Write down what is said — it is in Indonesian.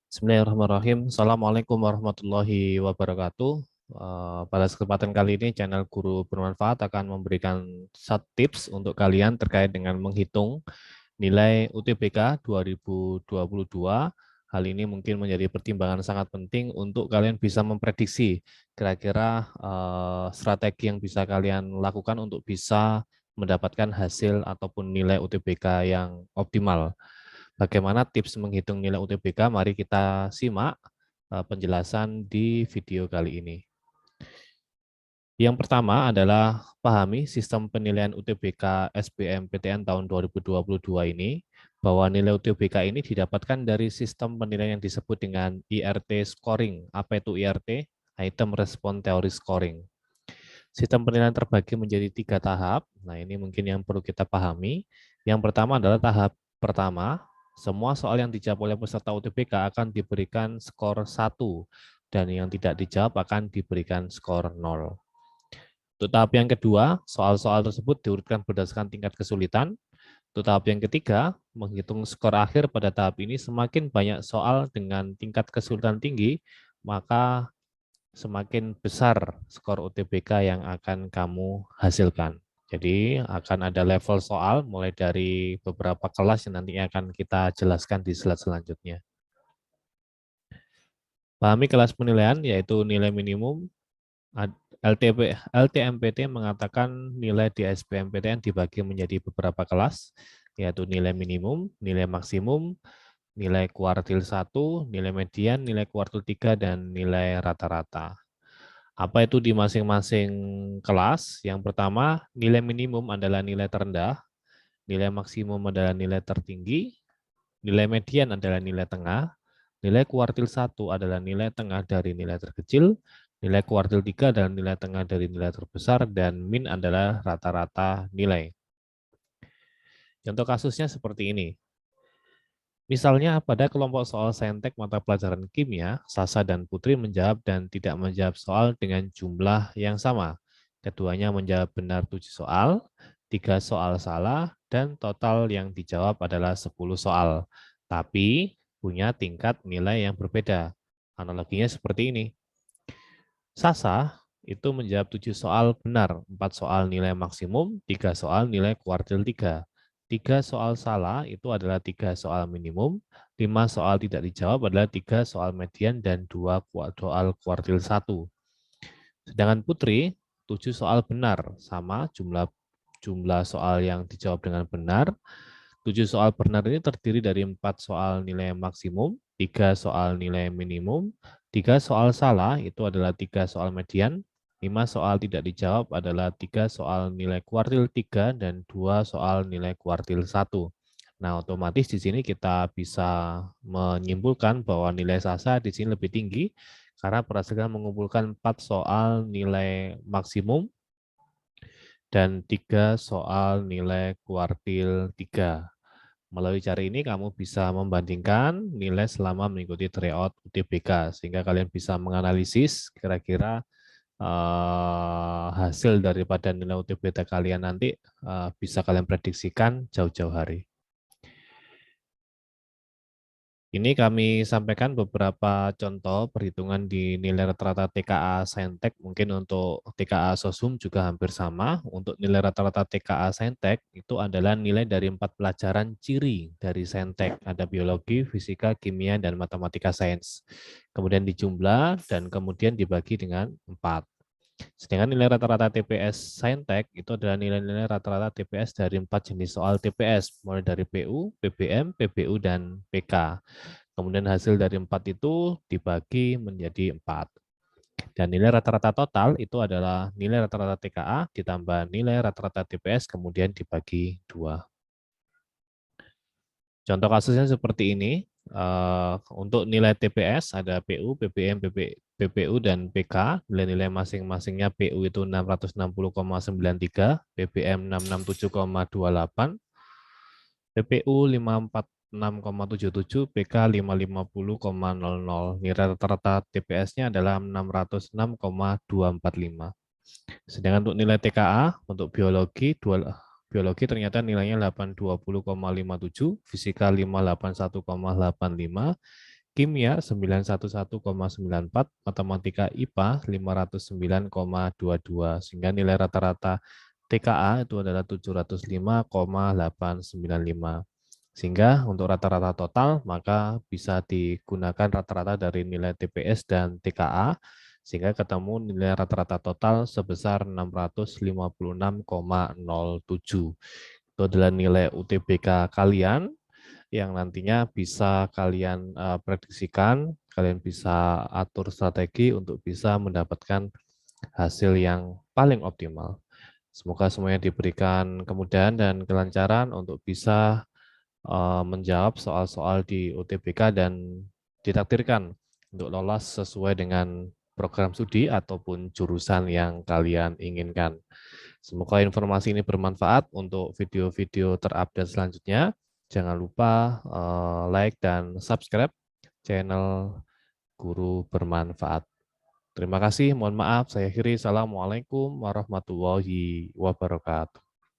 Bismillahirrahmanirrahim. Assalamualaikum warahmatullahi wabarakatuh. Pada kesempatan kali ini, channel Guru Bermanfaat akan memberikan satu tips untuk kalian terkait dengan menghitung nilai UTBK 2022. Hal ini mungkin menjadi pertimbangan sangat penting untuk kalian bisa memprediksi kira-kira strategi yang bisa kalian lakukan untuk bisa mendapatkan hasil ataupun nilai UTBK yang optimal. Bagaimana tips menghitung nilai UTBK? Mari kita simak penjelasan di video kali ini. Yang pertama adalah pahami sistem penilaian UTBK SBMPTN tahun 2022 ini, bahwa nilai UTBK ini didapatkan dari sistem penilaian yang disebut dengan IRT scoring. Apa itu IRT? Item Response Theory Scoring. Sistem penilaian terbagi menjadi 3 tahap. Nah, ini mungkin yang perlu kita pahami. Yang pertama adalah tahap pertama, semua soal yang dijawab oleh peserta UTBK akan diberikan skor 1, dan yang tidak dijawab akan diberikan skor 0. Untuk tahap yang kedua, soal-soal tersebut diurutkan berdasarkan tingkat kesulitan. Untuk tahap yang ketiga, menghitung skor akhir pada tahap ini, semakin banyak soal dengan tingkat kesulitan tinggi, maka semakin besar skor UTBK yang akan kamu hasilkan. Jadi akan ada level soal mulai dari beberapa kelas yang nantinya akan kita jelaskan di slide selanjutnya. Pahami kelas penilaian, yaitu nilai minimum. LTMPT mengatakan nilai di SBMPTN dibagi menjadi beberapa kelas, yaitu nilai minimum, nilai maksimum, nilai kuartil 1, nilai median, nilai kuartil 3, dan nilai rata-rata. Apa itu di masing-masing kelas? Yang pertama, nilai minimum adalah nilai terendah, nilai maksimum adalah nilai tertinggi, nilai median adalah nilai tengah, nilai kuartil 1 adalah nilai tengah dari nilai terkecil, nilai kuartil 3 adalah nilai tengah dari nilai terbesar, dan min adalah rata-rata nilai. Contoh kasusnya seperti ini. Misalnya pada kelompok soal saintek mata pelajaran kimia, Sasa dan Putri menjawab dan tidak menjawab soal dengan jumlah yang sama. Keduanya menjawab benar 7 soal, 3 soal salah, dan total yang dijawab adalah 10 soal. Tapi punya tingkat nilai yang berbeda. Analoginya seperti ini. Sasa itu menjawab 7 soal benar, 4 soal nilai maksimum, 3 soal nilai kuartil 3. 3 soal salah itu adalah 3 soal minimum, 5 soal tidak dijawab adalah 3 soal median, dan 2 soal kuartil 1. Sedangkan Putri, 7 soal benar, sama jumlah soal yang dijawab dengan benar. 7 soal benar ini terdiri dari 4 soal nilai maksimum, 3 soal nilai minimum, 3 soal salah itu adalah 3 soal median, 5 soal tidak dijawab adalah 3 soal nilai kuartil 3, dan 2 soal nilai kuartil 1. Nah, otomatis di sini kita bisa menyimpulkan bahwa nilai Sasa di sini lebih tinggi karena berdasarkan mengumpulkan 4 soal nilai maksimum dan 3 soal nilai kuartil 3. Melalui cara ini kamu bisa membandingkan nilai selama mengikuti tryout UTBK, sehingga kalian bisa menganalisis kira-kira hasil daripada nilai UTBK kalian nanti bisa kalian prediksikan jauh-jauh hari. Ini kami sampaikan beberapa contoh perhitungan di nilai rata-rata TKA Saintek. Mungkin untuk TKA Sosum juga hampir sama. Untuk nilai rata-rata TKA Saintek itu adalah nilai dari 4 pelajaran ciri dari Saintek. Ada biologi, fisika, kimia, dan matematika sains. Kemudian dijumlah dan kemudian dibagi dengan 4. Sedangkan nilai rata-rata TPS Saintek itu adalah nilai-nilai rata-rata TPS dari 4 jenis soal TPS, mulai dari PU, PBM, PBU, dan PK. Kemudian hasil dari 4 itu dibagi menjadi 4. Dan nilai rata-rata total itu adalah nilai rata-rata TKA ditambah nilai rata-rata TPS kemudian dibagi 2. Contoh kasusnya seperti ini. Untuk nilai TPS ada PU, PBM, PPU, dan PK. Nilai-nilai masing-masingnya PU itu 660,93, PBM 667,28, PPU 546,77, PK 550,00. Nilai rata-rata TPS-nya adalah 606,245. Sedangkan untuk nilai TKA, untuk biologi ternyata nilainya 820,57, fisika 581,85, kimia 911,94, matematika IPA 509,22, sehingga nilai rata-rata TKA itu adalah 705,895. Sehingga untuk rata-rata total maka bisa digunakan rata-rata dari nilai TPS dan TKA sehingga ketemu nilai rata-rata total sebesar 656,07. Itu adalah nilai UTBK kalian yang nantinya bisa kalian prediksikan, kalian bisa atur strategi untuk bisa mendapatkan hasil yang paling optimal. Semoga semuanya diberikan kemudahan dan kelancaran untuk bisa menjawab soal-soal di UTBK dan ditakdirkan untuk lolos sesuai dengan program studi ataupun jurusan yang kalian inginkan. Semoga informasi ini bermanfaat untuk video-video terupdate selanjutnya. Jangan lupa like dan subscribe channel Guru Bermanfaat. Terima kasih, mohon maaf, saya akhiri. Assalamualaikum warahmatullahi wabarakatuh.